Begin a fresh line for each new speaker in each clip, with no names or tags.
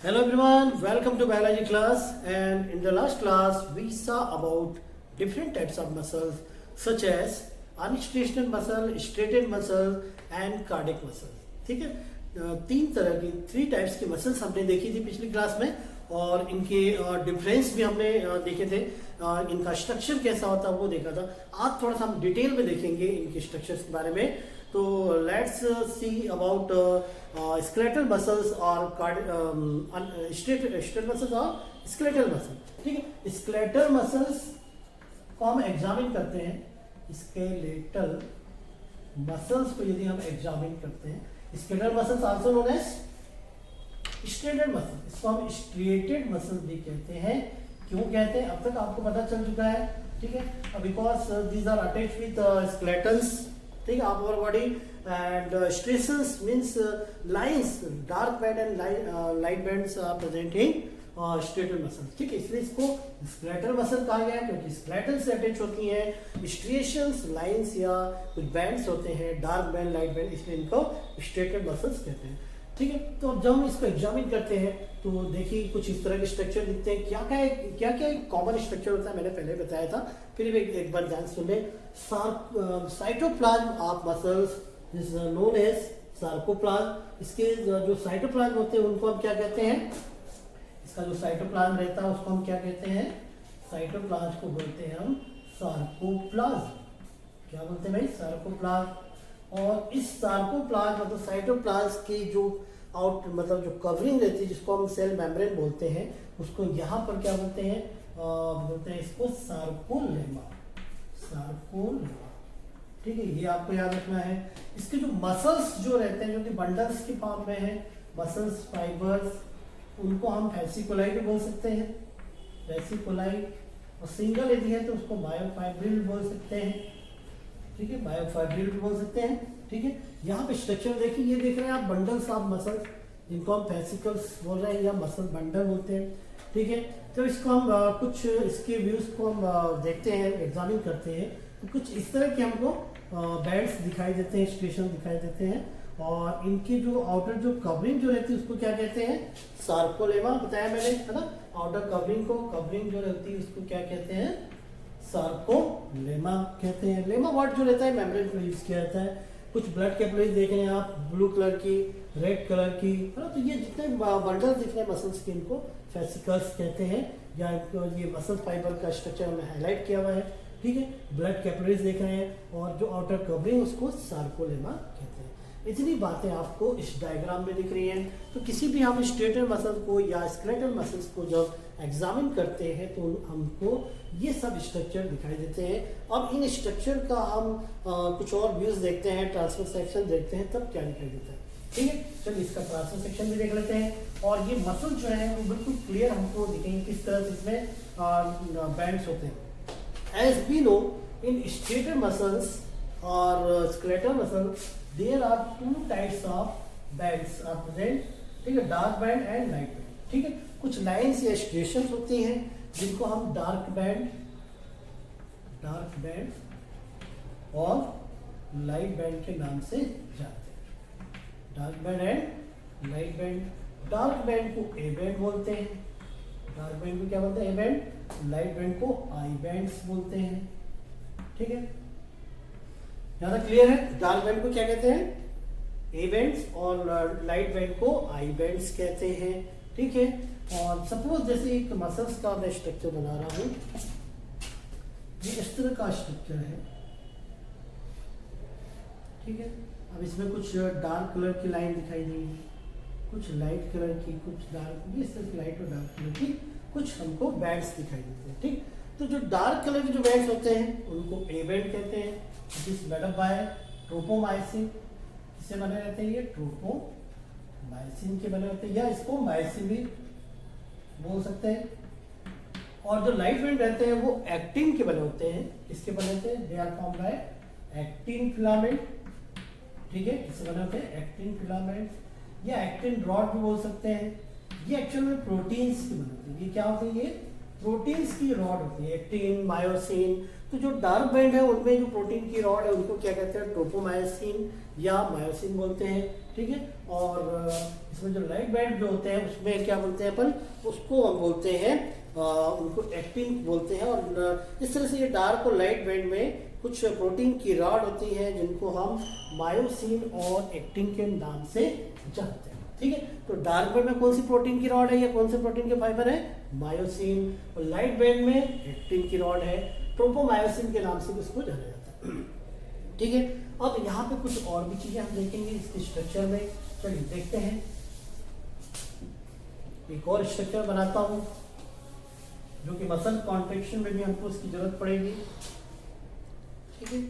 Hello everyone, welcome to biology class, and in the last class we saw about different types of muscles such as unstraightened muscle, straightened muscle and cardiac muscle. ठीक है, तीन तरह की three types की muscles हमने देखी थी पिछली क्लास में और इनके डिफरेंस भी हमने देखे थे। इनका स्ट्रक्चर कैसा होता है वो देखा था। आज थोड़ा सा हम डिटेल में देखेंगे इनके स्ट्रक्चर्स के बारे में। तो let's see about skeletal muscles और स्ट्रेट मसल्स और स्केलेटल मसल। ठीक है, स्केलेटल मसल्स को हम एग्जामिन करते हैं। स्केलेटल मसल्स को यदि हम एग्जामिन करते हैं, skeletal muscles also known as striated muscle, इसको हम स्ट्रेटेड मसल भी कहते हैं। क्यों कहते हैं अब तक आपको पता चल चुका है। ठीक है, because these are attached with skeletons. ठीक है, our body and stresses means lines, dark band and light bands are present in striated muscle. ठीक है, इसलिए इसको स्केलेटल मसल कहा गया है क्योंकि स्केलेटन से अटैच होती हैं स्ट्रिएशंस, लाइंस या कुछ बैंड्स होते हैं, डार्क बैंड, लाइट बैंड, इसलिए इनको स्ट्रेटेड मसल्स कहते हैं। ठीक है, तो अब जब हम इसको एग्जामिन करते हैं तो देखिए कुछ इस तरह के स्ट्रक्चर दिखते हैं। क्या क्या कॉमन स्ट्रक्चर होता है मैंने पहले बताया था, फिर भी एक बार ध्यान सुन ले। Cytoplasm of muscles is known as sarcoplasm. इसके जो साइटोप्लाज्म होते हैं उनको हम क्या कहते हैं? इसका जो साइटोप्लाज्म रहता है उसको हम क्या कहते हैं? साइटोप्लाज्म को बोलते हैं हम सार्कोप्लाज्म। क्या बोलते हैं भाई? सार्कोप्लाज्म। और इस सार्कोप्लाज्म मतलब साइटोप्लाज्म की जो मतलब जो कवरिंग रहती है जिसको हम सेल मेम्ब्रेन बोलते हैं, उसको यहाँ पर क्या बोलते हैं? बोलते हैं इसको सार्कोलेमा। सार्कोलेमा। ठीक है, ये आपको याद रखना है। इसके जो मसल्स जो रहते हैं जो कि बंडल्स के फॉर्म में है, मसल्स फाइबर्स, उनको हम फैसिकुलाई भी बोल सकते हैं, फैसिकुलाई। और सिंगल यदि है तो उसको मायोफाइब्रिल बोल सकते हैं। ठीक है, मायोफाइब्रिल भी बोल सकते हैं। ठीक है, यहाँ पे स्ट्रक्चर देखिए, ये देख रहे हैं आप बंडल्स ऑफ मसल्स, जिनको हम फैसिकल्स बोल रहे हैं या मसल बंडल बोलते हैं। ठीक है, तो इसको हम कुछ इसके व्यूज को हम देखते हैं, एग्जामिन करते हैं, तो कुछ इस तरह के हमको बैंड्स दिखाई देते हैं, स्ट्रेशन दिखाई देते हैं। और इनकी जो आउटर जो कवरिंग जो रहती है उसको क्या कहते हैं? सार्कोलेमा बताया मैंने, है ना। आउटर कवरिंग को, कवरिंग जो रहती है उसको क्या कहते हैं? सार्कोलेमा कहते हैं। लेमा वर्ड जो रहता है मेम्ब्रेन को यूज किया जाता है। कुछ ब्लड कैपिलरीज देख रहे हैं आप, ब्लू कलर की, रेड कलर की, है ना। तो ये जितने बंडल दिख रहे हैं मसल्स के, इनको फैसिकल्स कहते हैं, या इनको ये मसल फाइबर का स्ट्रक्चर हमने हाईलाइट किया हुआ है। ठीक है, ब्लड कैपिलरीज देख रहे हैं और जो आउटर कवरिंग उसको सार्कोलेमा कहते हैं। इतनी बातें आपको इस डायग्राम में दिख रही हैं। तो किसी भी हम स्ट्रेटेड मसल को या स्केलेटल मसल्स को जब एग्जामिन करते हैं तो हमको ये सब स्ट्रक्चर दिखाई देते हैं। अब इन स्ट्रक्चर का हम कुछ और व्यूज देखते हैं, ट्रांसफर सेक्शन देखते हैं, तब क्या दिखाई देता है। ठीक है, चलिए इसका ट्रांसफर सेक्शन भी देख लेते हैं। और ये मसल जो है वो बिल्कुल क्लियर हमको दिखेंगे किस तरह से इसमें बैंड्स होते हैं। As we know in striated muscles और skeletal muscles there are two types of bands are present। ठीक है, dark band and light band. ठीक है, कुछ लाइंस या स्ट्रेशंस होती हैं जिनको हम डार्क बैंड और लाइट बैंड के नाम से जानते हैं। Dark band and light band. Dark band को ए बैंड बोलते हैं, डार्क बैंड को क्या बोलते हैं? A band. लाइट बैंड को आई बैंड्स बोलते हैं। ठीक है, ज्यादा क्लियर है? डार्क बैंड को क्या कहते हैं? ए बैंड्स, और लाइट बैंड को आई बैंड्स कहते हैं। ठीक है, और सपोज जैसे एक मसल्स का मैं स्ट्रक्चर बना रहा हूं, ये इस तरह का स्ट्रक्चर है। ठीक है, अब इसमें कुछ डार्क कलर की लाइन दिखाई देगी, कुछ लाइट कलर की, कुछ डार्क, इस तरह की लाइट और डार्क कलर की कुछ हमको बैंड्स दिखाई देते हैं। ठीक, तो जो डार्क कलर के जो बैंड्स होते हैं उनको ए बैंड कहते हैं। This made up bye ट्रोपोमाइसिन। इससे बने रहते हैं, ये ट्रोपोमाइसिन के बने होते हैं, या इसको माइसिन भी बोल सकते हैं। और जो लाइट बैंड रहते हैं वो एक्टिन के बने होते हैं। किसके बने होते हैं? They are formed by actin filament. ठीक है, किससे बने होते हैं? एक्टिन फिलामेंट या एक्टिन रॉड भी बोल सकते हैं। ये एक्चुअल में प्रोटीन्स के बने होते हैं। ये क्या होते हैं? ये प्रोटीन्स की रॉड होती है, एक्टिन, मायोसिन। तो जो डार्क बैंड है उनमें जो प्रोटीन की रॉड है उनको क्या कहते हैं, ट्रोपोमायोसिन या मायोसिन बोलते हैं, ठीक है। और इसमें जो लाइट बैंड जो होते हैं उसमें क्या बोलते हैं अपन, उसको हम बोलते हैं उनको एक्टिन बोलते हैं। और इस तरह से ये डार्क और लाइट बैंड में कुछ प्रोटीन की रॉड होती है जिनको हम मायोसिन और एक्टिन के नाम से जानते हैं, ठीक है। तो डार्क बैंड में कौन सी प्रोटीन की रॉड है या कौन से प्रोटीन के फाइबर है, मायोसिन। और लाइट बैंड में एक्टिन की रॉड है, ट्रोपोमायोसिन के नाम से इसको जाना जाता है, ठीक है। अब यहाँ पे कुछ और भी चीजें हम देखेंगे इसके स्ट्रक्चर में। चलिए देखते हैं, एक और स्ट्रक्चर बनाता हूं जो कि मसल कॉन्ट्रैक्शन में भी हमको इसकी जरूरत पड़ेगी, ठीक है।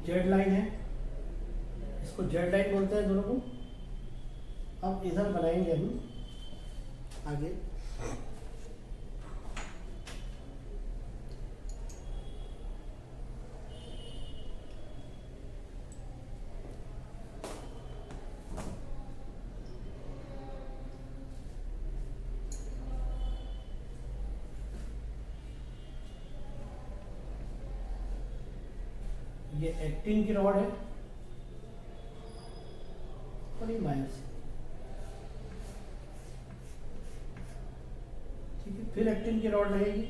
जेड लाइन है, इसको जेड लाइन बोलते हैं दोनों को। अब इधर बनाएंगे हम आगे, ये एक्टिन की रॉड है और ये मायोसिन, ठीक है। फिर एक्टिन की रॉड रहेगी,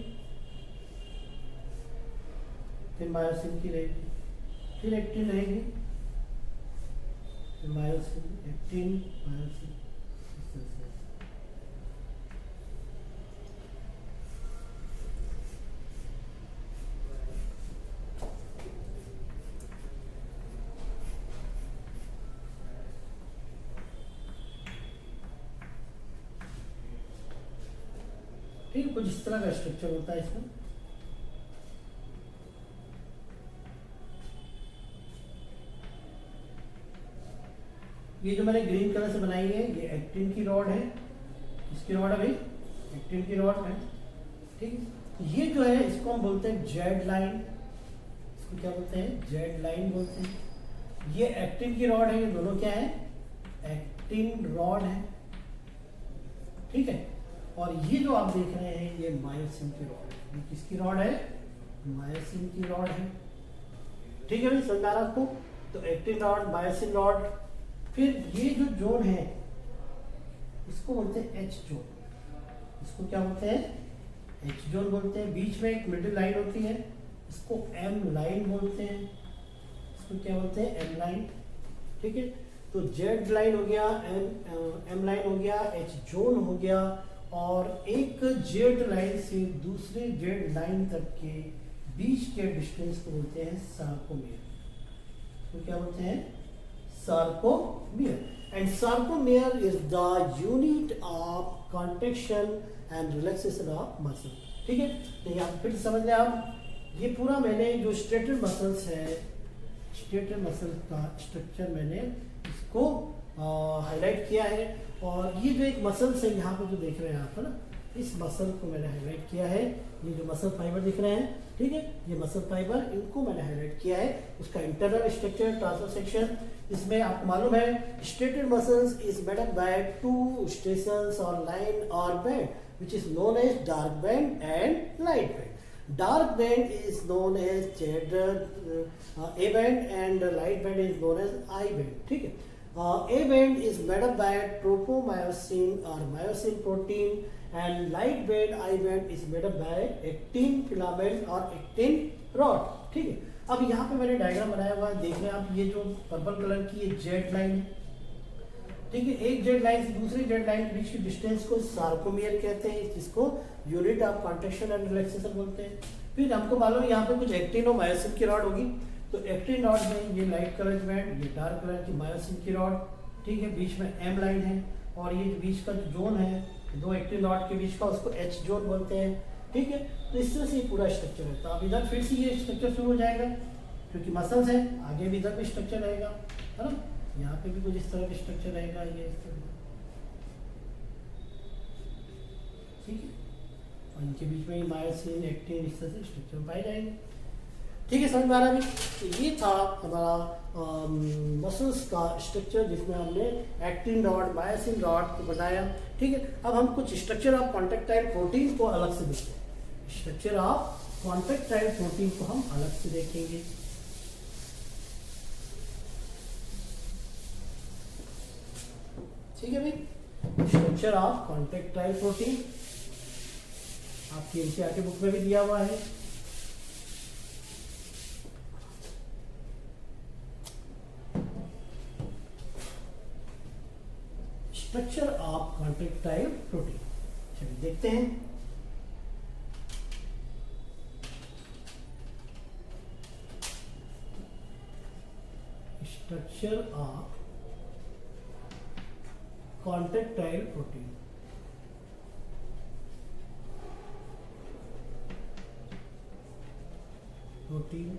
फिर मायोसिन की रहेगी, फिर एक्टिन रहेगी, फिर मायोसिन, एक्टिन, मायोसिन, इस तरह से। ठीक, कुछ इस तरह का स्ट्रक्चर होता है इसमें। ये जो मैंने ग्रीन कलर से बनाई है ये एक्टिन की रॉड है, इसकी रॉड है भाई, एक्टिन की रॉड है, ठीक है। ये जो है इसको हम बोलते हैं जेड लाइन, इसको क्या बोलते हैं, जेड लाइन बोलते हैं। ये एक्टिन की रॉड है, ये दोनों क्या है, एक्टिन रॉड है, ठीक है। और ये जो आप देख रहे हैं ये मायोसिन की रॉड है। ये किसकी रॉड है, मायोसिन की रॉड है, ठीक है भाई, समझ आ रहा आपको। तो एक्टिन रॉड, मायोसिन रॉड। फिर ये जो जोन है इसको बोलते हैं एच जोन, इसको क्या बोलते हैं, एच जोन बोलते हैं। बीच में एक मिडिल लाइन होती है, इसको एम लाइन बोलते हैं, इसको क्या बोलते हैं, एम लाइन, ठीक है। तो जेड लाइन हो गया, एम लाइन हो गया, एच जोन हो गया। और एक जेड लाइन से दूसरे जेड लाइन तक के बीच के डिस्टेंस को बोलते हैं सार्कोमेयर, तो क्या बोलते हैं, sarcomere. And sarcomere is the unit of contraction and relaxation of muscle, ठीक है। तो यहाँ फिर समझ लें आप, ये पूरा मैंने जो स्ट्रेटर मसल्स है, स्ट्रेटर मसल का स्ट्रक्चर मैंने इसको हाईलाइट किया है। और ये जो एक मसल्स है यहाँ पे जो देख रहे हैं आप, है ना, इस मसल को मैंने हाईलाइट किया है। ये जो मसल फाइबर दिख रहे हैं, ठीक है, ये मसल फाइबर, इनको मैंने हाईलाइट किया है। उसका इंटरनल स्ट्रक्चर, ट्रांसवर्स सेक्शन, इसमें आपको मालूम है striated muscles is made up by two stations और लाइन और band which is known as dark band and light band. Dark band is known as Z A band and light band is known as I band, ठीक है। A band is made up by tropomyosin or myosin protein, and light band I band is made up by actin filament or actin rod, ठीक है। अब यहाँ पे मैंने diagram बनाया हुआ है, देख रहे हैं आप, ये जो पर्पल कलर की ये जेड लाइन है, ठीक है। एक जेड लाइन से दूसरी जेड लाइन के बीच की डिस्टेंस को सार्कोमियर कहते हैं, जिसको unit of contraction and relaxation बोलते हैं। फिर हमको मालूम है यहाँ पे कुछ एक्टिन और मायोसिन की रॉड होगी, तो एक्टिन रॉड में ये लाइट कलर की बैंड, ये डार्क कलर की मायोसिन की रॉड, ठीक है। बीच में एम लाइन है, और ये बीच का जो जोन है दो एक्टिन रॉड के बीच का, उसको एच जोन बोलते हैं, ठीक है। तो इस तरह से ये पूरा स्ट्रक्चर है। तो अब इधर फिर से ये स्ट्रक्चर शुरू हो जाएगा, क्योंकि मसल्स है, आगे भी इधर भी स्ट्रक्चर रहेगा, है ना। यहाँ पे भी कुछ इस तरह का स्ट्रक्चर रहेगा, ये इस तरह, ठीक है। और इनके बीच में मायोसिन, एक्टिन, इस तरह से स्ट्रक्चर पाए जाएंगे। ठीक है, समझ में आ रहा है अभी? तो ये था हमारा मसल्स का स्ट्रक्चर जिसमें हमने एक्टिन रॉड, मायोसिन रॉड को बनाया। ठीक है, अब हम कुछ स्ट्रक्चर ऑफ कॉन्ट्रैक्टाइल प्रोटीन को अलग से देखते हैं। स्ट्रक्चर ऑफ कॉन्ट्रैक्टाइल प्रोटीन को हम अलग से देखेंगे। ठीक है भाई, स्ट्रक्चर ऑफ कॉन्ट्रैक्टाइल प्रोटीन आपकी एनसीईआरटी बुक में भी दिया हुआ है। स्ट्रक्चर ऑफ कॉन्ट्रैक्टाइल प्रोटीन, चलिए देखते हैं। Structure of contractile protein, protein,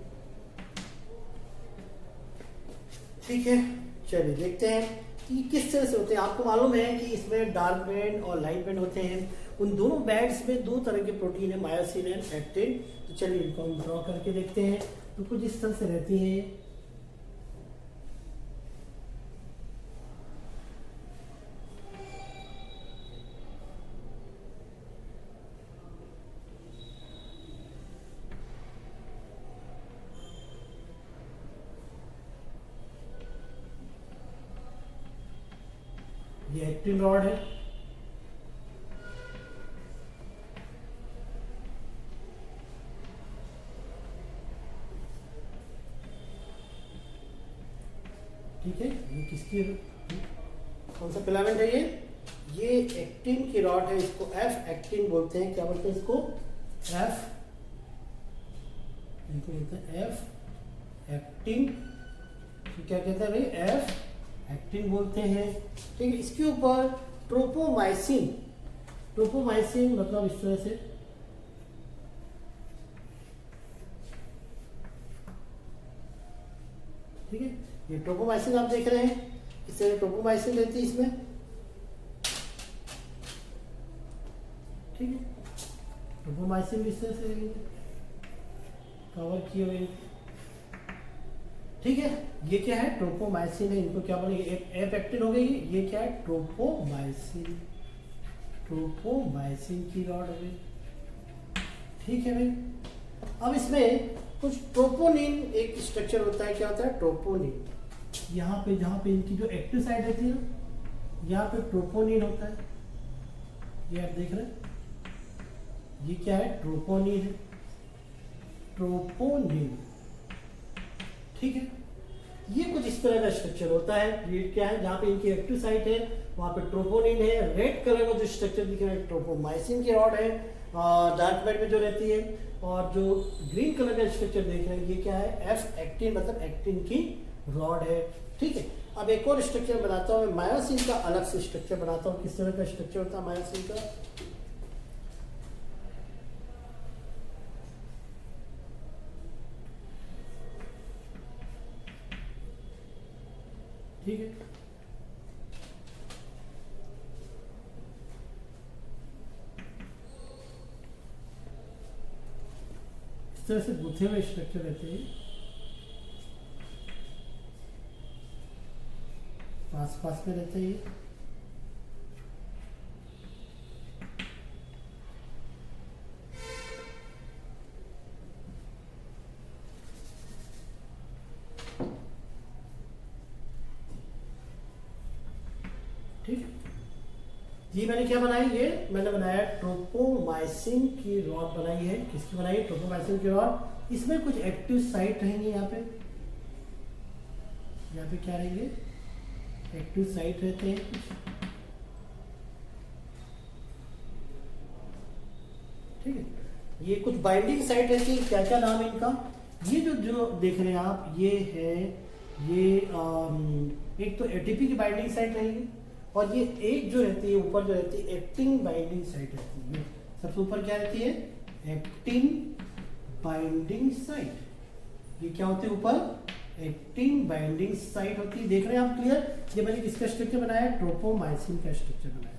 ठीक है। चलिए देखते हैं कि किस तरह से होते हैं। आपको मालूम है कि इसमें डार्क बैंड और लाइट बैंड होते हैं। उन दोनों बैंड्स में दो तरह के प्रोटीन है, मायोसिन एंड एक्टिन। तो चलिए इनको हम ड्रॉ करके देखते हैं। तो कुछ इस तरह से रहती है। ये एक्टिन रॉड है, ठीक है। ये किसकी, कौन सा फिलामेंट है ये एक्टिन की रॉड है। इसको एफ एक्टिन बोलते हैं। क्या बोलते हैं इसको? एफ, इनको बोलते हैं एफ एक्टिन। क्या कहते हैं भाई? एफ एक्टिन बोलते हैं। ठीक है, इसके ऊपर ट्रोपोमाइसिन, ट्रोपोमाइसिन मतलब इस तरह से, ठीक है। ये ट्रोपोमाइसिन आप देख रहे हैं, इस तरह ट्रोपोमाइसिन रहती है इसमें, ठीक है। ट्रोपोमाइसिन भी इस तरह से कवर किए हुए, ठीक है। ये क्या है? ट्रोपोमाइसिन है। इनको क्या बोलेंगे? एफ एक्टिन हो गई। ये क्या है? ट्रोपोमाइसिन, ट्रोपोमाइसिन की रॉड हो गई, ठीक है भाई। अब इसमें कुछ ट्रोपोनिन एक स्ट्रक्चर होता है। क्या होता है? ट्रोपोनिन। यहाँ पे जहाँ पे इनकी जो एक्टिव साइड रहती है ना, यहाँ पे ट्रोपोनिन होता है। ये आप देख रहे हैं, ये क्या है? ट्रोपोनिन है, ट्रोपोनिन, ठीक है। ये कुछ इस तरह का स्ट्रक्चर होता है। ये क्या है? जहाँ पे इनकी एक्टिव साइट है वहाँ पे ट्रोपोनिन है। रेड कलर का जो स्ट्रक्चर दिख रहा है ट्रोपोमाइसिन की रॉड है, डार्क बेड में जो रहती है। और जो ग्रीन कलर का स्ट्रक्चर देख रहे हैं ये क्या है? एफ एक्टिन, मतलब एक्टिन की रॉड है, ठीक है। अब एक और स्ट्रक्चर बनाता हूँ, मायोसिन का अलग से स्ट्रक्चर बनाता हूँ। किस तरह का स्ट्रक्चर होता है मायोसिन का? ठीक है, इस तरह से गुथे हुए स्ट्रक्चर रहते हैं, पास पास में रहते हैं। ठीक है, ये मैंने क्या बनाई? ये मैंने बनाया ट्रोपोमाइसिन की रॉड बनाई है। किसकी बनाई? ट्रोपोमाइसिन की रॉड। इसमें कुछ एक्टिव साइट रहेंगे। यहाँ पे क्या रहेंगे? एक्टिव साइट रहते हैं कुछ, ठीक है। ये कुछ बाइंडिंग साइट रहती है। क्या क्या नाम है इनका? ये जो देख रहे हैं आप, ये है, ये एक तो एटीपी की बाइंडिंग साइट रहेगी, और ये एक जो रहती है ऊपर, जो रहती है एक्टिन बाइंडिंग साइट रहती है। सबसे ऊपर क्या रहती है? Actin binding site. ये क्या होती है ऊपर? एक्टिन बाइंडिंग साइट होती है। देख रहे हैं आप क्लियर? ये मैंने किसका स्ट्रक्चर बनाया है? ट्रोपोमाइसिन का स्ट्रक्चर बनाया।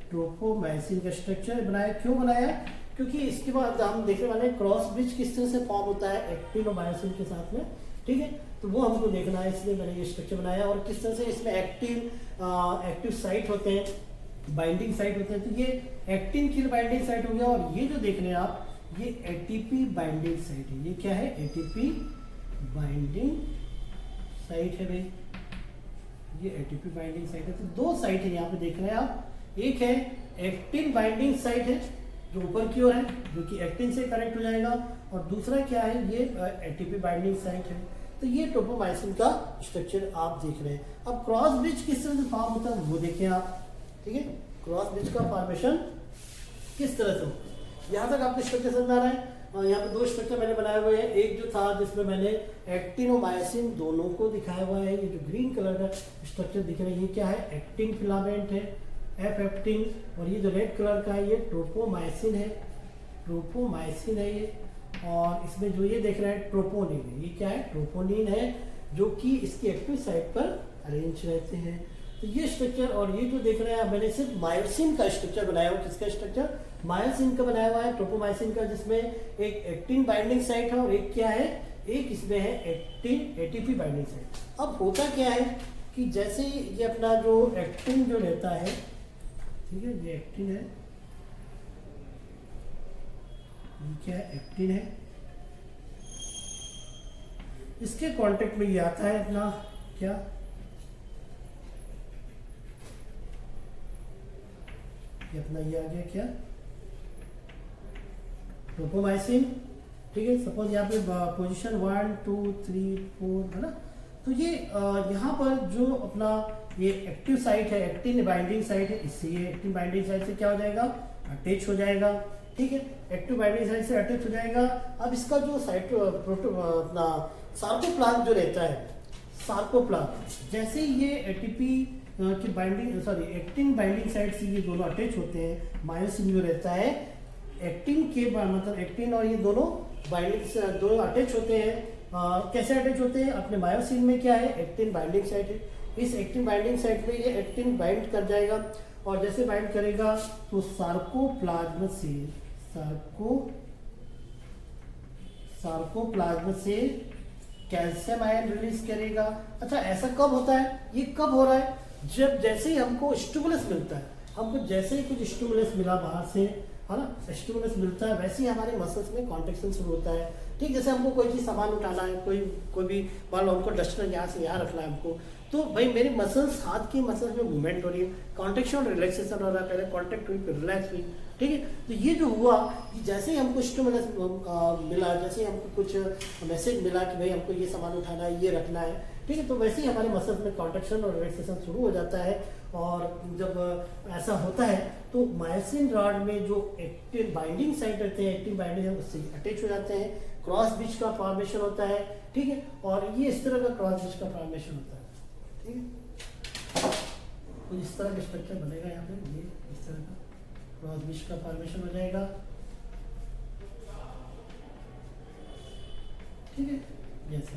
ट्रोपोमाइसिन का स्ट्रक्चर बनाया। क्यों बनाया? क्योंकि इसके बाद हम देखने वाले हैं क्रॉस ब्रिज किस तरह से फॉर्म होता है एक्टिन और मायोसिन के साथ में, ठीक है? तो वो हमको देखना है, इसलिए मैंने ये स्ट्रक्चर बनाया। और किस तरह से इसमें एक्टिव साइट होते हैं, बाइंडिंग साइट होते हैं। तो ये एक्टिन की बाइंडिंग साइट हो गया। और ये जो देख रहे हैं आप, ये एटीपी बाइंडिंग साइट है। ये क्या है? एटीपी बाइंडिंग साइट है भाई, ये एटीपी बाइंडिंग साइट है। तो दो साइट है यहाँ पे देख रहे हैं आप। एक है एक्टिन बाइंडिंग साइट है जो ऊपर की ओर है, जो कि एक्टिन से कनेक्ट हो जाएगा। और दूसरा क्या है? ये एटीपी बाइंडिंग साइट है। तो ये ट्रोपोमाइसिन का स्ट्रक्चर आप देख रहे हैं। अब क्रॉस ब्रिज किस तरह से फॉर्म होता है वो देखें आप, ठीक है? क्रॉस ब्रिज का फॉर्मेशन किस तरह से होता है, यहाँ तक आपको स्ट्रक्चर समझ आ रहा है। और यहाँ पे दो स्ट्रक्चर मैंने बनाए हुए हैं। एक जो था जिसमें मैंने एक्टिन और मायोसिन दोनों को दिखाया हुआ है। ये जो ग्रीन कलर का स्ट्रक्चर दिख रहा है, ये क्या है? एक्टिन फिलामेंट है, एफ एक्टिन। और ये जो रेड कलर का है, ये ट्रोपोमाइसिन है, ट्रोपोमाइसिन है ये। और इसमें जो ये देख रहे हैं ट्रोपोनिन है, ये क्या है? ट्रोपोनिन है, जो कि इसकी एक्टिव साइट पर अरेंज रहते हैं। तो ये स्ट्रक्चर, और ये जो देख रहे हैं मैंने सिर्फ मायोसिन का स्ट्रक्चर बनाया हुआ। किसका स्ट्रक्चर? मायोसिन का बनाया हुआ है, ट्रोपोमाइसिन का, जिसमें एक एक्टिन बाइंडिंग साइट है और एक क्या है? एक इसमें है एक्टिन एटीपी बाइंडिंग साइट। अब होता क्या है कि जैसे ये अपना जो एक्टिन जो रहता है, ठीक है, ये एक्टिन है, ये क्या है? एक्टिन है। इसके कांटेक्ट में ये आता है अपना क्या? ये अपना ये आ गया क्या? ट्रोपोमाइसिन, ठीक है। सपोज यहाँ पे पोजीशन 1 2 3 4 है ना। तो ये यहाँ पर जो अपना ये एक्टिव साइट है, एक्टिन बाइंडिंग साइट है, इससे ये एक्टिन बाइंडिंग साइट से क्या हो जाएगा? अटैच हो जाएगा, ठीक है। एक्टिव बाइंडिंग साइट से अटैच हो जाएगा। अब इसका जो साइट अपना सार्कोप्लाज्म जो रहता है, सार्कोप्लाज्म, जैसे ये एटीपी की बाइंडिंग एक्टिन बाइंडिंग साइट से ये दोनों अटैच होते हैं। मायोसिन जो रहता है एक्टिन के मतलब एक्टिन और ये दोनों बाइंडिंग से दोनों अटैच होते हैं। कैसे अटैच होते हैं? अपने मायोसिन में क्या है? एक्टिन बाइंडिंग साइट है। इस एक्टिन बाइंडिंग साइट में ये एक्टिन बाइंड कर जाएगा। और जैसे बाइंड करेगा तो सार्कोप्लाज्म से कैल्शियम आयन रिलीज करेगा। अच्छा, ऐसा कब होता है? ये कब हो रहा है? जब जैसे ही हमको स्टिमुलस मिलता है, हमको जैसे ही कुछ स्टिमुलस मिला बाहर से, है ना, स्टिमुलस मिलता है, वैसे ही हमारे मसल्स में कॉन्ट्रैक्शन शुरू होता है। ठीक, जैसे हमको कोई चीज़ सामान उठाना है, कोई भी मान लो हमको डस्टर यहाँ से यहाँ रखना है हमको, तो भाई मेरे मसल्स, हाथ की मसल्स में मूवमेंट हो रही है, कॉन्ट्रैक्शन और रिलैक्सेशन हो रहा है। पहले कॉन्ट्रैक्ट हुई, फिर रिलैक्स हुई, ठीक है। तो ये जो हुआ कि जैसे ही हमको स्टिमुलस मिला, जैसे ही हमको कुछ मैसेज मिला कि भाई हमको ये सामान उठाना है, ये रखना है, ठीक है, तो वैसे ही हमारे मसल्स में कॉन्ट्रैक्शन और रिलैक्सेशन शुरू हो जाता है। और जब ऐसा होता है तो मायोसिन रॉड में जो एक्टिन बाइंडिंग साइट रहते हैं, एक्टिन बाइंडिंग है, उससे अटैच हो जाते हैं। क्रॉस ब्रिज का फॉर्मेशन होता है, ठीक है। और ये इस तरह का क्रॉस ब्रिज का फॉर्मेशन होता है, ठीक है। तो इस तरह का स्ट्रक्चर बनेगा यहाँ पे, ये इस तरह का क्रॉस ब्रिज का फॉर्मेशन हो जाएगा, ठीक है। जैसे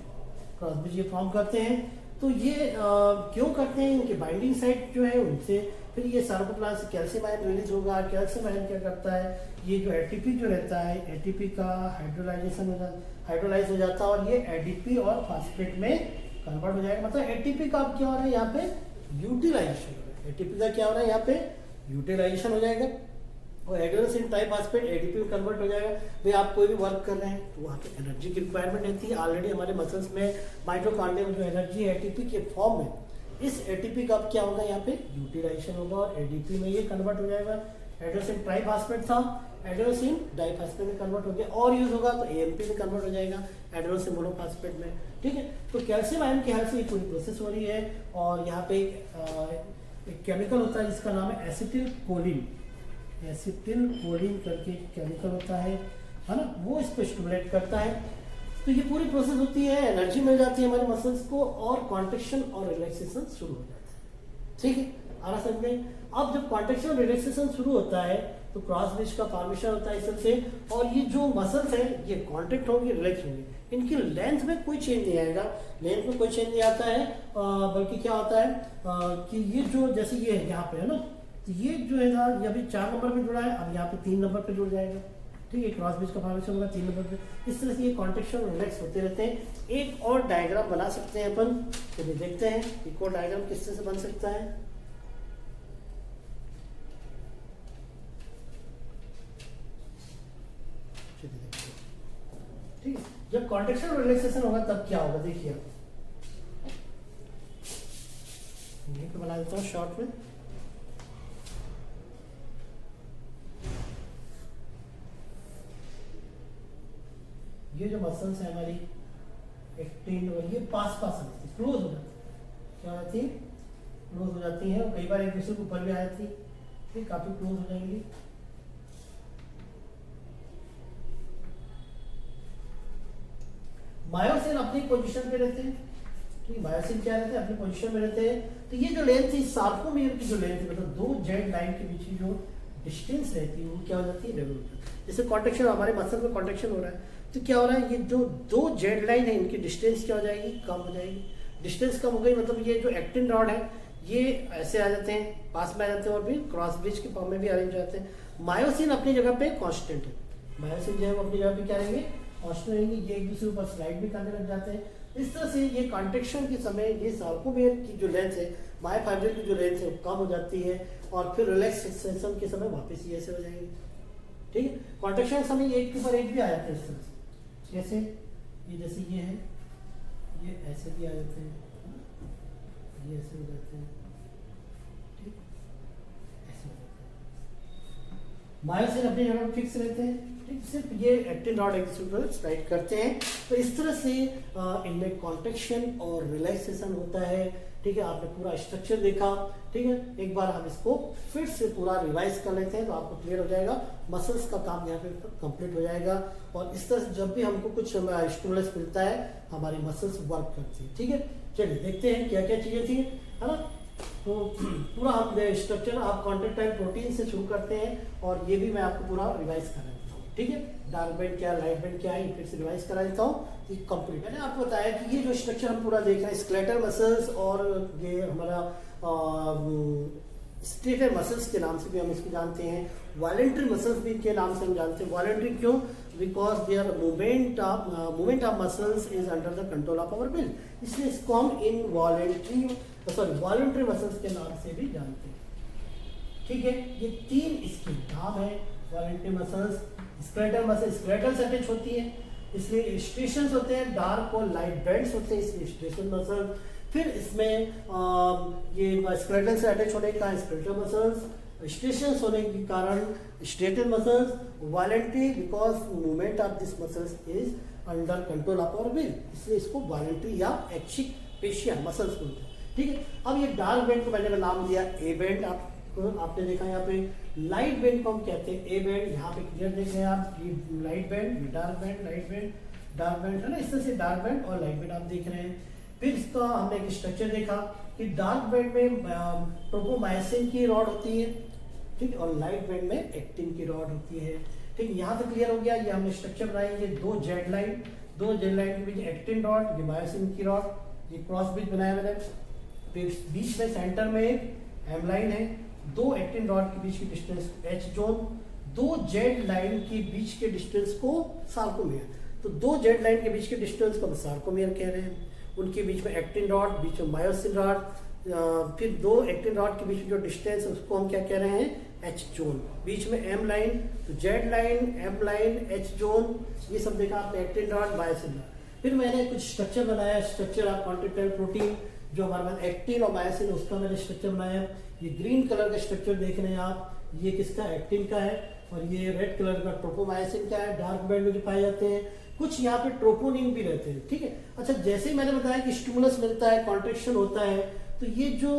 क्रॉस ब्रिज ये फॉर्म करते हैं, तो ये क्यों करते हैं? इनकी बाइंडिंग साइट जो है उनसे फिर ये सार्कोप्लाज्म से कैल्शियम आयन रिलीज होगा। कैल्शियम आयन क्या करता है? ये जो एटीपी जो रहता है, एटीपी का हाइड्रोलाइज हो जाता है और ये एडीपी और फास्फेट में कन्वर्ट हो जाएगा। मतलब एटीपी का अब क्या हो रहा है यहाँ पे? यूटिलाइजेशन हो रहा है। एटीपी का क्या हो रहा है यहाँ पे? यूटिलाइजेशन हो जाएगा और एडेनोसिन ट्राइफॉस्फेट एडीपी में कन्वर्ट हो जाएगा। भाई आप कोई भी वर्क कर रहे हैं तो वहाँ पे एनर्जी की रिक्वायरमेंट रहती है। ऑलरेडी हमारे मसल्स में माइटोकॉन्ड्रिया में जो एनर्जी है एटीपी के फॉर्म में, इस एटीपी का अब क्या होगा यहाँ पे? यूटिलाइजेशन होगा और एडीपी में ये कन्वर्ट हो जाएगा। एडेनोसिन ट्राइफॉस्फेट था, एडेनोसिन डाइफॉस्फेट में कन्वर्ट हो गया और यूज होगा तो एएमपी में कन्वर्ट हो जाएगा, एडेनोसिन मोनोफॉस्फेट में, ठीक है। तो कैल्शियम आयन की हेल्प से ये पूरी प्रोसेस हो रही है। और यहाँ पे एक केमिकल होता है जिसका नाम है एसिटिल कोलिन करके केमिकल होता है ना, वो इसको स्टिमुलेट करता है। तो ये पूरी प्रोसेस होती है, एनर्जी मिल जाती है हमारे मसल्स को और कॉन्ट्रैक्शन और रिलैक्सेशन शुरू हो जाता है, ठीक है। आ रहा समझ में? अब जब कॉन्ट्रैक्शन और रिलैक्सेशन शुरू होता है तो क्रॉस ब्रिज का फॉर्मेशन होता है इस तरह से। और ये जो मसल्स हैं ये कॉन्ट्रैक्ट होंगे, रिलैक्स होंगे, इनकी लेंथ में कोई चेंज नहीं आएगा, लेंथ में कोई चेंज नहीं आता है। बल्कि क्या होता है कि ये जो जैसे ये है यहाँ पे है ना, तो ये जो है ना ये अभी 4 नंबर पे जुड़ा है, अब यहाँ पे 3 नंबर पे जुड़ जाएगा। ठीक है, क्रॉस ब्रिज का फॉर्मेशन होगा 3 नंबर पे। इस तरह से ये कॉन्ट्रैक्शन और रिलैक्स होते रहते हैं। एक और डायग्राम बना सकते हैं अपन, चलिए देखते हैं एक और डायग्राम किस तरह से बन सकता है। ठीक है, जब कॉन्ट्रैक्शन और रिलैक्सेशन होगा तब क्या होगा, देखिए आप यहीं पे बना देता हूँ शॉर्ट में। ये जो मसल्स है हमारी एक्टिन और ये पास आती है, क्लोज हो जाती है, क्या हो जाती है, क्लोज हो जाती है, और कई बार एक दूसरे के ऊपर भी आ जाती है, ठीक, काफी क्लोज हो जाएंगी। मायोसिन अपनी पोजीशन पे रहते हैं, ठीक, मायोसिन क्या रहते हैं, अपनी पोजीशन में रहते हैं। तो ये जो लेंथ थी सार्कोमियर की जो लेंथ है, मतलब 2 जेड लाइन के बीच की जो डिस्टेंस रहती है वो क्या हो जाती है, लेवल होती है। जैसे कॉन्ट्रैक्शन, हमारे मसल में कॉन्ट्रैक्शन हो रहा है तो क्या हो रहा है, ये जो 2 जेड लाइन है इनकी डिस्टेंस क्या हो जाएगी, कम हो जाएगी। डिस्टेंस कम हो गई मतलब ये जो एक्टिन रॉड है ये ऐसे आ जाते हैं, पास में आ जाते हैं और भी क्रॉस ब्रिज के फॉर्म में भी अरेंज हो जाते हैं। मायोसिन अपनी जगह पे कांस्टेंट है, मायोसिन जो है वो अपनी जगह पे क्या रहेंगे, कांस्टेंट रहेंगे। ये एक दूसरे ऊपर स्लाइड भी करने लग जाते हैं। इस तरह से ये कॉन्ट्रैक्शन के समय ये सार्कोमेयर की जो लेंथ है, मायोफाइब्रिल की जो लेंथ है वो कम हो जाती है, और फिर रिलैक्सेशन के समय वापस ये ऐसे हो जाएंगे। ठीक है, कॉन्ट्रैक्शन के समय एक के ऊपर एक भी आ जाते हैं इस तरह से, कैसे, ये जैसे ये है, ये ऐसे भी आ जाते हैं, ये ऐसे हो जाते हैं, ठीक, ऐसे हो जाते हैं। मायोसिन अपनी जगह फिक्स रहते हैं, ठीक, सिर्फ ये एक्टिन रॉड एक दूसरे पर स्लाइड करते हैं। तो इस तरह से इनमें कॉन्ट्रैक्शन और रिलैक्सेशन होता है। ठीक है, आपने पूरा स्ट्रक्चर देखा। ठीक है, एक बार हम इसको फिर से पूरा रिवाइज कर लेते हैं तो आपको क्लियर हो जाएगा, मसल्स का काम यहाँ पे कंप्लीट हो जाएगा। और इस तरह से जब भी हमको कुछ स्टिमुलस मिलता है हमारी मसल्स वर्क करती है। ठीक है, चलिए देखते हैं क्या क्या चीजें थी, है ना। तो पूरा हम स्ट्रक्चर आप कॉन्ट्रैक्टाइल प्रोटीन से शुरू करते हैं, और ये भी मैं आपको पूरा रिवाइज करा देता हूँ। ठीक है, डार्क बैंड क्या, लाइट बैंड क्या है, फिर से रिवाइज करा देता हूँ। कंप्लीट मैंने आपको बताया कि ये जो स्ट्रक्चर हम पूरा देख रहे हैं, स्केलेटल मसल्स और ये हमारा स्टेटर मसल्स के नाम से भी हम इसको जानते हैं, वॉलेंट्री मसल्स भी के नाम से हम जानते हैं। वॉलेंट्री क्यों, because their movement of muscles is under the control of our will, इसलिए इसको हम वॉलेंट्री मसल्स के नाम से भी जानते हैं। ठीक है, ये 3 इसके नाम है, voluntary muscles, skeletal muscle skeletal से अटैच होती है इसलिए स्ट्रेशंस होते हैं, डार्क और लाइट बैंड्स होते हैं इसलिए स्ट्रेशन मसल। फिर इसमें ये स्केलेटल से अटैच होने का स्केलेटल मसल्स, स्ट्रेशंस होने के कारण striated muscles, voluntary because movement of this muscles is under control of our will, इसलिए इसको वॉलेंट्री या ऐच्छिक पेशियां मसल्स बोलते हैं। ठीक है, अब ये डार्क बैंड को मैंने नाम दिया ए बैंड, आपने देखा यहाँ पे। लाइट बैंड को हम कहते हैं ए बैंड, यहाँ पे क्लियर देख रहे हैं आप, ये लाइट बैंड, ये dark band, light band, dark band है ना, इस तरह से डार्क बैंड और लाइट बैंड आप देख रहे हैं। फिर इसका हमने एक स्ट्रक्चर देखा कि डार्क बैंड में ट्रोपोमायोसिन की रॉड होती है, ठीक, और लाइट बैंड में एक्टिन की रॉड होती है। ठीक, यहाँ तक क्लियर हो गया। ये हमने स्ट्रक्चर बनाई, ये 2 जेड लाइन के बीच एक्टिन रॉड, ये मायोसिन की रॉड, ये क्रॉस ब्रिज बनाया मैंने। फिर बीच में सेंटर में एम लाइन है, 2 एक्टिन रॉड के बीच की distance H zone, 2 Z line के बीच के डिस्टेंस को सार्कोमियर, तो 2 जेड लाइन के बीच के डिस्टेंस को हम सार्कोमियर कह रहे हैं। उनके बीच में एक्टिन रॉड, बीच में मायोसिन रॉड, फिर 2 एक्टिन रॉड के बीच में जो डिस्टेंस है उसको हम क्या कह रहे हैं, एच जोन। बीच में एम लाइन, तो Z line, M line, H zone, ये सब देखा आपने, एक्टिन रॉड, मायोसिन रॉड। फिर मैंने कुछ स्ट्रक्चर बनाया, स्ट्रक्चर ऑफ कॉन्ट्रैक्टाइल प्रोटीन, जो हमारे पास एक्टिन और मायोसिन उसका मैंने स्ट्रक्चर बनाया। ये ग्रीन कलर का स्ट्रक्चर देख रहे हैं आप, ये किसका, एक्टिन का है, और ये रेड कलर का ट्रोपोमायोसिन का है, डार्क बैंड में जो पाए जाते हैं। कुछ यहाँ पे ट्रोपोनिन भी रहते हैं। ठीक है, अच्छा, जैसे ही मैंने बताया कि स्टिमुलस मिलता है, कॉन्ट्रैक्शन होता है, तो ये जो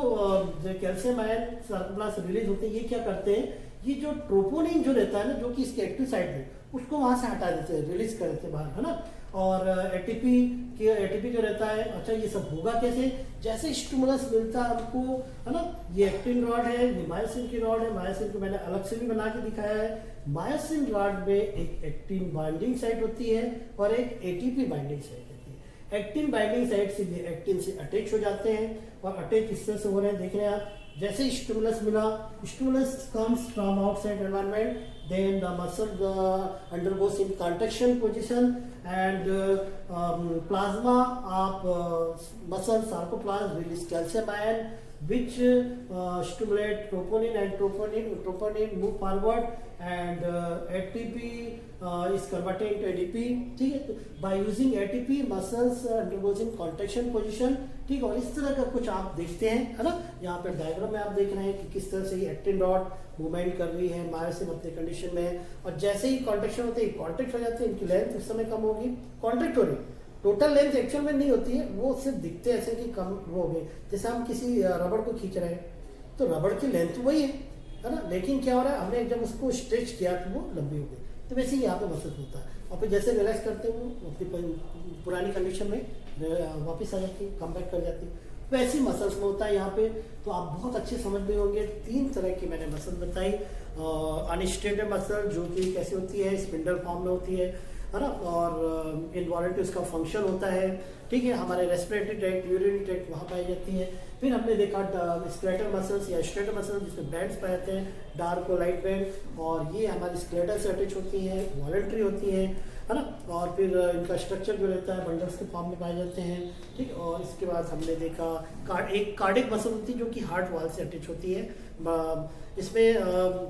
कैल्शियम आयन सार्कोप्लास्ट रिलीज होते हैं, ये क्या करते हैं, ये जो ट्रोपोनिन जो रहता है ना, जो कि इसके एक्टिव साइड में, उसको वहां से हटा देते हैं, रिलीज कर देते हैं बाहर, है ना। और एटीपी जो रहता है, अच्छा ये सब होगा कैसे, जैसे स्टिमुलस मिलता है हमको, है ना, ये एक्टिन रॉड है, ये मायोसिन की रॉड है, मायोसिन को मैंने अलग से भी बना के दिखाया है। मायोसिन रॉड में एक एक्टिन बाइंडिंग साइट होती है और एक एटीपी बाइंडिंग साइट होती है। एक्टिन बाइंडिंग साइट से ये एक्टिन से अटैच हो जाते हैं, और अटैच इस तरह से हो रहे हैं, देख रहे हैं आप, जैसे स्टिमुलस मिला, stimulus comes from outside environment, then the muscle undergoes in contraction position, and plasma of muscle sarcoplasm release calcium ion, which stimulate troponin, and troponin move forward, and ATP is converted into ADP, ठीक है। तो by using ATP muscles undergoes in contraction position, ठीक है। और इस तरह का कुछ आप देखते हैं, है ना, यहाँ पे डायग्राम में आप देख रहे हैं कि किस तरह से ये एक्टिन रॉड मूवमेंट कर रही है मायोसिन अपने कंडीशन में, और जैसे ही कॉन्ट्रैक्शन होते हैं कॉन्ट्रैक्ट हो जाते हैं, इनकी लेंथ उस समय कम होगी, कॉन्ट्रैक्ट हो रही, टोटल लेंथ एक्चुअल में नहीं होती है, वो सिर्फ दिखते हैं ऐसे कि कम वो हो गए। जैसे हम किसी रबड़ को खींच रहे हैं तो रबड़ की लेंथ वही है ना, लेकिन क्या हो रहा है, हमने जब उसको स्ट्रेच किया तो वो लंबी हो गई। तो वैसे ही यहाँ पे मसल होता है, और फिर जैसे रिलैक्स करते हैं वो अपनी पुरानी कंडीशन में वापस आ जाती है, कम बैक कर जाती है। वैसी मसल्स में होता है यहाँ पे। तो आप बहुत अच्छे समझ में होंगे, 3 तरह की मैंने मसल बताई। अनस्टेबल मसल जो कि कैसे होती है, स्पिंडल फॉर्म में होती है ना, और इनवॉलेंटरी उसका फंक्शन होता है, ठीक है। हमारे रेस्पिरेटरी ट्रैक्ट, यूरिनरी ट्रैक्ट वहाँ पाई जाती है। फिर हमने देखा स्केलेटल मसल्स या स्ट्रेटल मसल जिसमें बैंड्स पाए जाते हैं, डार्क और लाइट बैंड, और ये हमारी स्केलेटल से अटैच होती है, वॉलेंट्री होती है ना। और फिर इनका स्ट्रक्चर जो रहता है बंडल्स के फॉर्म में पाए जाते हैं, ठीक। और इसके बाद हमने देखा एक कार्डिक मसल होती है जो कि हार्ट वाल से अटैच होती है। इसमें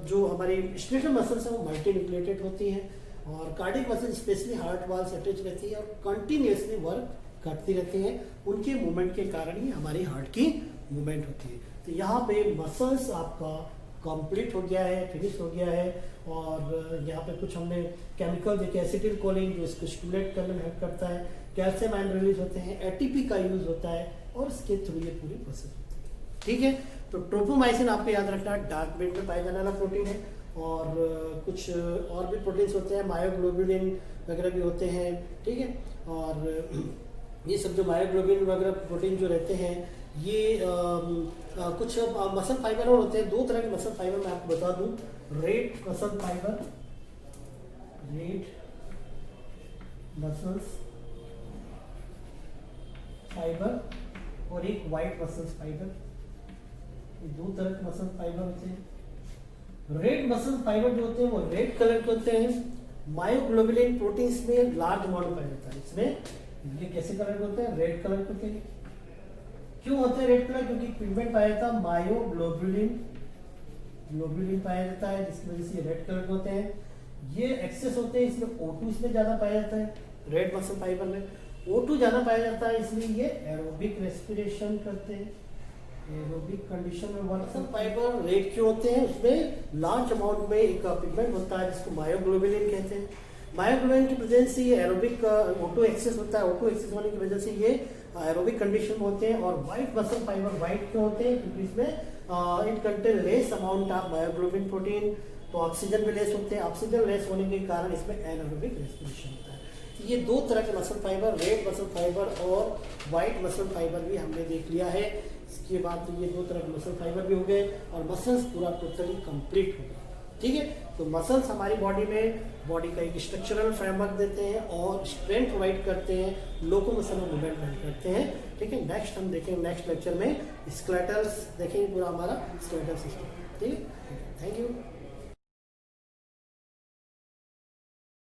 जो हमारी स्केलेटल मसल्स हैं वो मल्टी न्यूक्लिएटेड होती हैं, और कार्डिक मसल स्पेशली हार्ट वाल से अटैच रहती है और कंटिन्यूसली वर्क करती रहती हैं। उनके मूवमेंट के कारण ही हमारी हार्ट की मूवमेंट होती है। तो यहाँ पे मसल्स आपका कंप्लीट हो गया है, फिनिश हो गया है। और यहाँ पे कुछ हमने केमिकल देखे, एसिटिल कोलिन जो इसको स्टिमुलेट करने में हेल्प करता है, कैल्शियम आयन रिलीज होते हैं, एटीपी का यूज होता है, और इसके थ्रू ये पूरी प्रोसेस होती है, ठीक है। तो ट्रोपोमाइसिन आपको याद रखना डार्क ब्रेड में पाया जाने वाला प्रोटीन है, और कुछ और भी प्रोटीन्स होते हैं, मायोग्लोबिन वगैरह भी होते हैं, ठीक है। और ये सब जो मायोग्लोबिन वगैरह प्रोटीन जो रहते हैं, ये कुछ मसल फाइबर और होते हैं। 2 तरह के मसल फाइबर मैं आपको बता दूं, red muscle fibre, red muscles fibre, और एक वाइट मसल्स फाइबर। ये 2 तरह के मसल फाइबर होते हैं। रेड मसल फाइबर जो होते हैं वो रेड कलर के होते हैं। मायोग्लोबिन प्रोटीन्स में लार्ज अमाउंट पाया जाता है। इसमें ये कैसे कलर के होते हैं, रेड कलर के होते हैं। क्यों होते हैं रेड कलर, क्योंकि पिगमेंट पाया जाता है मायोग्लोबिन पाया जाता है, जिसकी वजह से रेड कलर के होते हैं। ये एक्सेस होते हैं, इसमें O2 इसमें ज्यादा पाया जाता है, रेड मसल फाइबर में O2 ज्यादा पाया जाता है, इसलिए ये एरोबिक रेस्पिरेशन करते हैं, एरोबिक कंडीशन में। मसल फाइबर रेड क्यों होते हैं, उसमें लार्ज अमाउंट में एक पिगमेंट होता है जिसको मायोग्लोबिन कहते हैं। मायोग्लोबिन की प्रेजेंस से ये एरोबिक O2 एक्सेस होता है, O2 एक्सेस होने की वजह से ये एरोबिक कंडीशन में होते हैं। और व्हाइट मसल फाइबर व्हाइट क्यों होते हैं, क्योंकि इसमें it contain less amount of myoglobin protein, तो ऑक्सीजन भी लेस होते हैं। ऑक्सीजन लेस होने के कारण इसमें एनारोबिक रेस्पिरेशन होता है। तो ये 2 तरह के muscle fibre, red muscle fibre और व्हाइट मसल फाइबर भी हमने देख लिया है। इसके बाद तो ये 2 तरह के मसल फाइबर भी हो गए और मसल्स पूरा टोटली कंप्लीट हो गया, ठीक है। तो मसल्स हमारी बॉडी में बॉडी का एक स्ट्रक्चरल फ्रेमवर्क देते हैं और स्ट्रेंथ प्रोवाइड करते हैं, लोकोमोशन और मूवमेंट हेल्प करते हैं, ठीक है। नेक्स्ट हम देखेंगे, नेक्स्ट लेक्चर में स्केलेटल्स देखेंगे, पूरा हमारा स्केलेटल सिस्टम, ठीक है। Thank you.